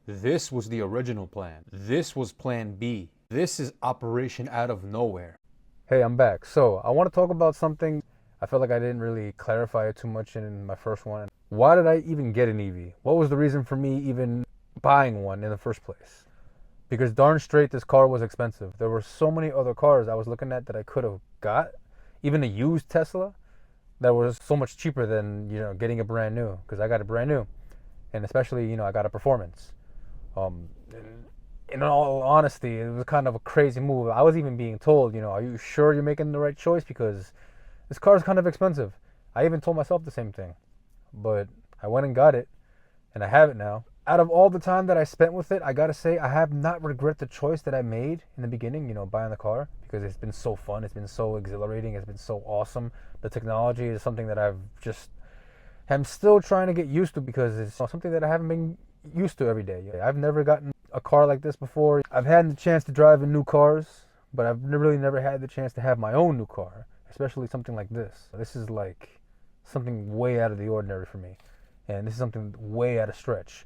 This was the original plan. This was plan B. This is operation out of nowhere. Hey, I'm back. So I want to talk about something. I felt like I didn't really clarify it too much in my first one. Why did I even get an EV? What was the reason for me even buying one in the first place? Because darn straight, this car was expensive. There were so many other cars I was looking at that I could have got, even a used Tesla, that was so much cheaper than, getting a brand new, because I got a brand new. And especially, I got a performance. In all honesty, it was kind of a crazy move. I was even being told, are you sure you're making the right choice? Because this car is kind of expensive. I even told myself the same thing. But I went and got it, and I have it now. Out of all the time that I spent with it, I gotta say, I have not regret the choice that I made in the beginning, buying the car, because it's been so fun. It's been so exhilarating. It's been so awesome. The technology is something that I'm still trying to get used to, because it's something that I haven't been used to every day. I've never gotten a car like this before. I've had the chance to drive in new cars, but I've really never had the chance to have my own new car, especially something like this. This is like something way out of the ordinary for me, and this is something way out of stretch.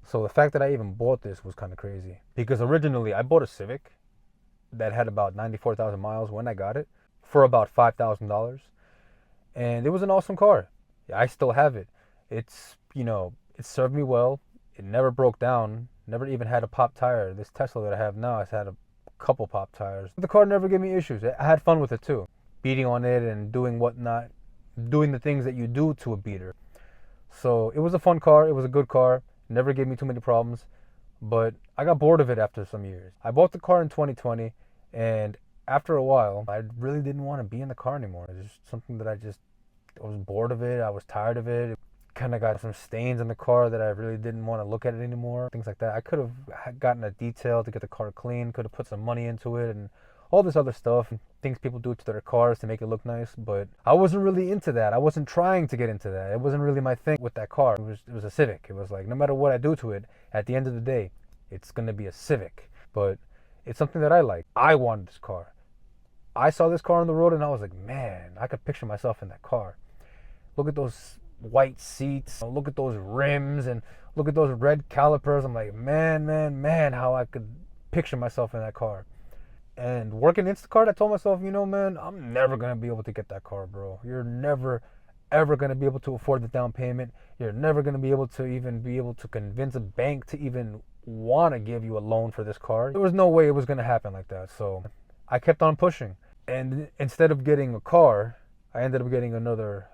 So the fact that I even bought this was kind of crazy, because originally I bought a Civic that had about 94,000 miles when I got it for about $5,000, and it was an awesome car. I still have it. It's, it served me well. It never broke down, never even had a pop tire. This Tesla that I have now has had a couple pop tires. The car never gave me issues. I had fun with it too, beating on it and doing whatnot, doing the things that you do to a beater. So it was a fun car. It was a good car. Never gave me too many problems, but I got bored of it after some years. I bought the car in 2020, and after a while, I really didn't want to be in the car anymore. It's just something that I was bored of it. I was tired of it. Kind of got some stains in the car that I really didn't want to look at it anymore. Things like that. I could have gotten a detail to get the car clean. Could have put some money into it and all this other stuff. Things people do to their cars to make it look nice. But I wasn't really into that. I wasn't trying to get into that. It wasn't really my thing with that car. It was a Civic. It was like, no matter what I do to it, at the end of the day, it's going to be a Civic. But it's something that I like. I wanted this car. I saw this car on the road and I was like, man, I could picture myself in that car. Look at those white seats, look at those rims, and look at those red calipers. I'm like, man, how I could picture myself in that car. And working Instacart, I told myself, man, I'm never going to be able to get that car, bro. You're never, ever going to be able to afford the down payment. You're never going to be able to convince a bank to even want to give you a loan for this car. There was no way it was going to happen like that. So I kept on pushing. And instead of getting a car, I ended up getting another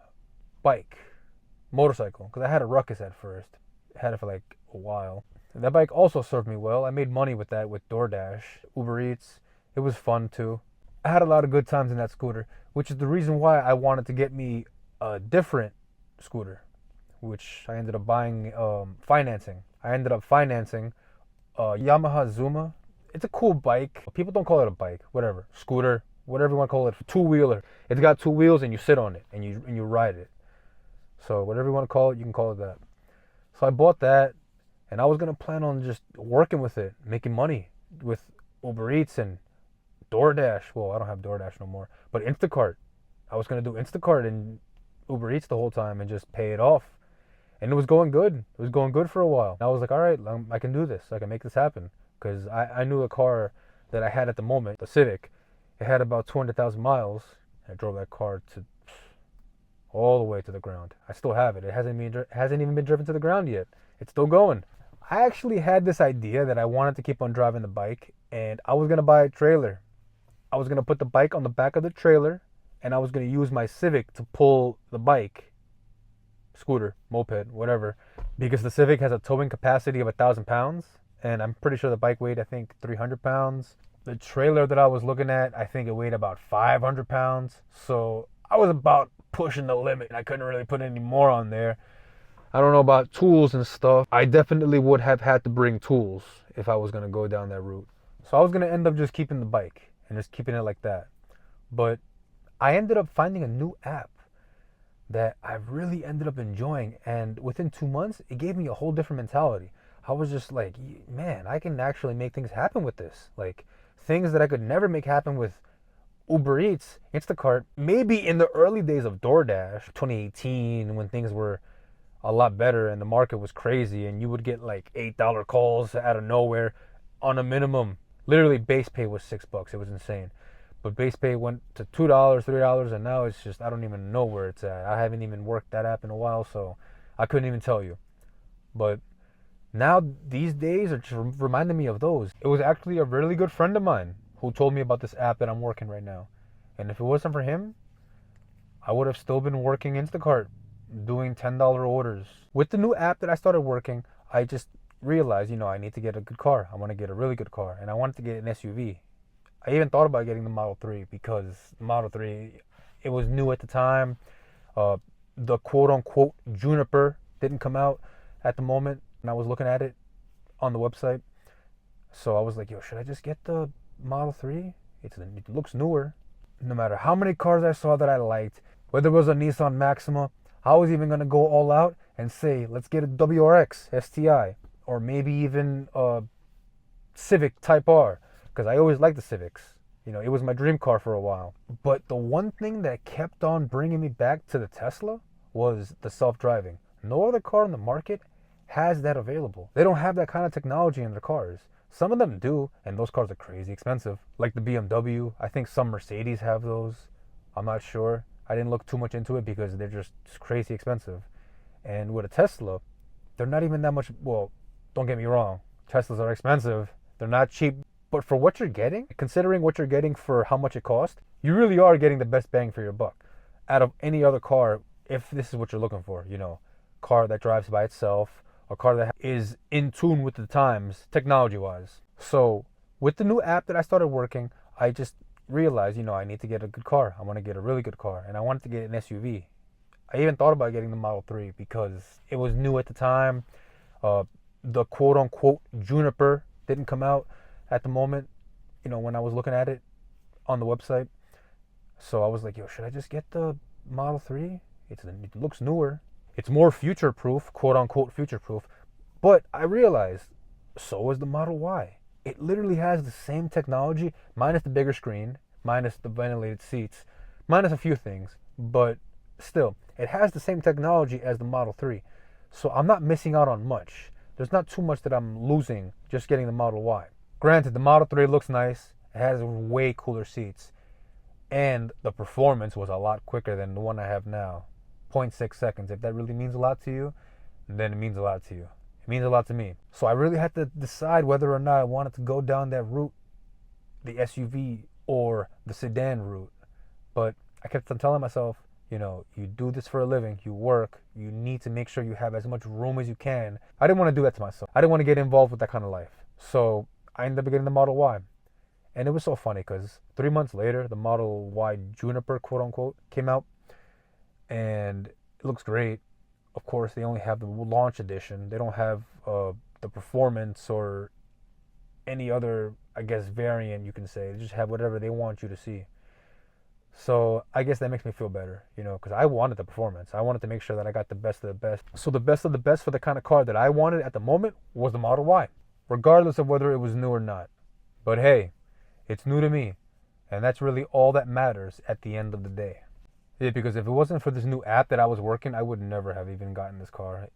motorcycle, because I had a Ruckus at first. I had it for like a while. And that bike also served me well. I made money with that, with DoorDash, Uber Eats. It was fun too. I had a lot of good times in that scooter, which is the reason why I wanted to get me a different scooter, which I ended up buying, financing. I ended up financing a Yamaha Zuma. It's a cool bike. People don't call it a bike, whatever. Scooter, whatever you want to call it. Two-wheeler. It's got two wheels and you sit on it and you ride it. So whatever you want to call it, you can call it that. So I bought that, and I was going to plan on just working with it, making money with Uber Eats and DoorDash. Well, I don't have DoorDash no more, but Instacart. I was going to do Instacart and Uber Eats the whole time and just pay it off. And it was going good. It was going good for a while. And I was like, all right, I can do this. I can make this happen. Because I knew the car that I had at the moment, the Civic, it had about 200,000 miles. I drove that car all the way to the ground. I still have it. It hasn't even been driven to the ground yet. It's still going. I actually had this idea that I wanted to keep on driving the bike, and I was going to buy a trailer. I was going to put the bike on the back of the trailer, and I was going to use my Civic to pull the bike, scooter, moped, whatever, because the Civic has a towing capacity of 1,000 pounds, and I'm pretty sure the bike weighed, 300 pounds. The trailer that I was looking at, I think it weighed about 500 pounds. So I was about pushing the limit. I couldn't really put any more on there. I don't know about tools and stuff. I definitely would have had to bring tools if I was going to go down that route. So I was going to end up just keeping the bike and just keeping it like that. But I ended up finding a new app that I really ended up enjoying. And within 2 months, it gave me a whole different mentality. I was just like, man, I can actually make things happen with this. Like things that I could never make happen with Uber Eats, Instacart, maybe in the early days of DoorDash, 2018, when things were a lot better and the market was crazy and you would get like $8 calls out of nowhere on a minimum. Literally base pay was $6. It was insane. But base pay went to $2, $3, and now it's just, I don't even know where it's at. I haven't even worked that app in a while, so I couldn't even tell you. But now these days are just reminding me of those. It was actually a really good friend of mine who told me about this app that I'm working right now. And if it wasn't for him, I would have still been working Instacart, doing $10 orders. With the new app that I started working, I just realized, I need to get a good car. I want to get a really good car, and I wanted to get an SUV. I even thought about getting the Model 3 because the Model 3, it was new at the time. The quote-unquote Juniper didn't come out at the moment, and I was looking at it on the website. So I was like, yo, should I just get the Model 3? It looks newer. No matter how many cars I saw that I liked, whether it was a Nissan Maxima, I was even going to go all out and say, let's get a WRX STI, or maybe even a Civic Type R. Because I always liked the Civics. It was my dream car for a while. But the one thing that kept on bringing me back to the Tesla was the self-driving. No other car on the market has that available. They don't have that kind of technology in their cars. Some of them do, and those cars are crazy expensive. Like the BMW. I think some Mercedes have those. I'm not sure. I didn't look too much into it because they're just crazy expensive. And with a Tesla, they're not even that much. Well, don't get me wrong. Teslas are expensive. They're not cheap. But for what you're getting, considering what you're getting for how much it costs, you really are getting the best bang for your buck out of any other car, if this is what you're looking for. Car that drives by itself, a car that is in tune with the times, technology-wise. So with the new app that I started working, I just realized, I need to get a good car. I want to get a really good car, and I wanted to get an SUV. I even thought about getting the Model 3 because it was new at the time. The quote-unquote Juniper didn't come out at the moment, when I was looking at it on the website. So I was like, yo, should I just get the Model 3? It looks newer. It's more future-proof, quote-unquote future-proof. But I realized, so is the Model Y. It literally has the same technology, minus the bigger screen, minus the ventilated seats, minus a few things. But still, it has the same technology as the Model 3. So I'm not missing out on much. There's not too much that I'm losing just getting the Model Y. Granted, the Model 3 looks nice. It has way cooler seats. And the performance was a lot quicker than the one I have now. 0.6 seconds. If that really means a lot to you, then it means a lot to you. It means a lot to me. So I really had to decide whether or not I wanted to go down that route, the SUV or the sedan route. But I kept on telling myself, you do this for a living, you work, you need to make sure you have as much room as you can. I didn't want to do that to myself. I didn't want to get involved with that kind of life. So I ended up getting the Model Y. And it was so funny because 3 months later, the Model Y Juniper, quote unquote, came out. And it looks great. Of course, they only have the launch edition. They don't have the performance or any other, I guess, variant you can say. They just have whatever they want you to see. So I guess that makes me feel better, because I wanted the performance. I wanted to make sure that I got the best of the best. So the best of the best for the kind of car that I wanted at the moment was the Model Y, regardless of whether it was new or not. But hey, it's new to me, and that's really all that matters at the end of the day. Yeah, because if it wasn't for this new app that I was working, I would never have even gotten this car.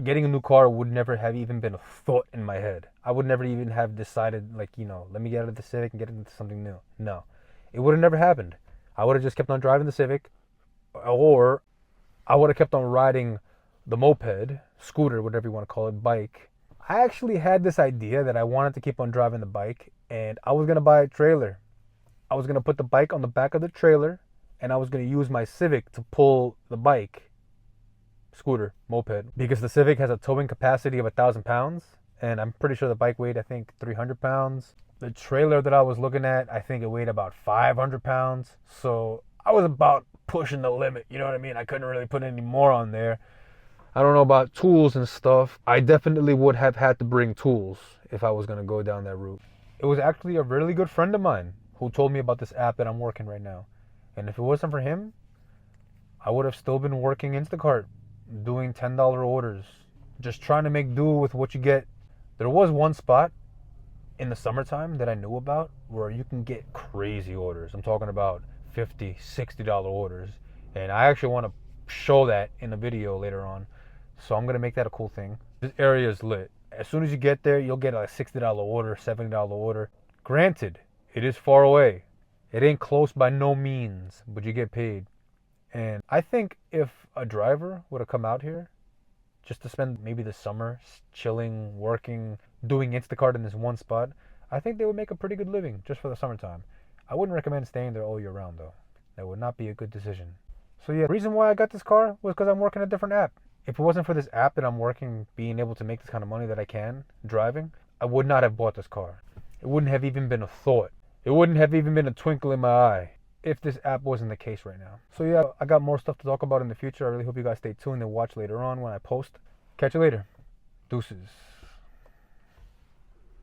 Getting a new car would never have even been a thought in my head. I would never even have decided, let me get out of the Civic and get into something new. No, it would have never happened. I would have just kept on driving the Civic, or I would have kept on riding the moped, scooter, whatever you want to call it, bike. I actually had this idea that I wanted to keep on driving the bike, and I was going to buy a trailer. I was going to put the bike on the back of the trailer, and I was going to use my Civic to pull the bike, scooter, moped, because the Civic has a towing capacity of 1,000 pounds, and I'm pretty sure the bike weighed, 300 pounds. The trailer that I was looking at, I think it weighed about 500 pounds. So I was about pushing the limit, you know what I mean? I couldn't really put any more on there. I don't know about tools and stuff. I definitely would have had to bring tools if I was going to go down that route. It was actually a really good friend of mine who told me about this app that I'm working right now. And if it wasn't for him, I would have still been working Instacart, doing $10 orders, just trying to make do with what you get. There was one spot in the summertime that I knew about where you can get crazy orders. I'm talking about $50, $60 orders. And I actually want to show that in a video later on. So I'm gonna make that a cool thing. This area is lit. As soon as you get there, you'll get a $60 order, $70 order. Granted, it is far away. It ain't close by no means, but you get paid. And I think if a driver would have come out here just to spend maybe the summer chilling, working, doing Instacart in this one spot, I think they would make a pretty good living just for the summertime. I wouldn't recommend staying there all year round though. That would not be a good decision. So yeah, the reason why I got this car was because I'm working a different app. If it wasn't for this app that I'm working, being able to make this kind of money that I can, driving, I would not have bought this car. It wouldn't have even been a thought. It wouldn't have even been a twinkle in my eye if this app wasn't the case right now. So yeah, I got more stuff to talk about in the future. I really hope you guys stay tuned and watch later on when I post. Catch you later. Deuces.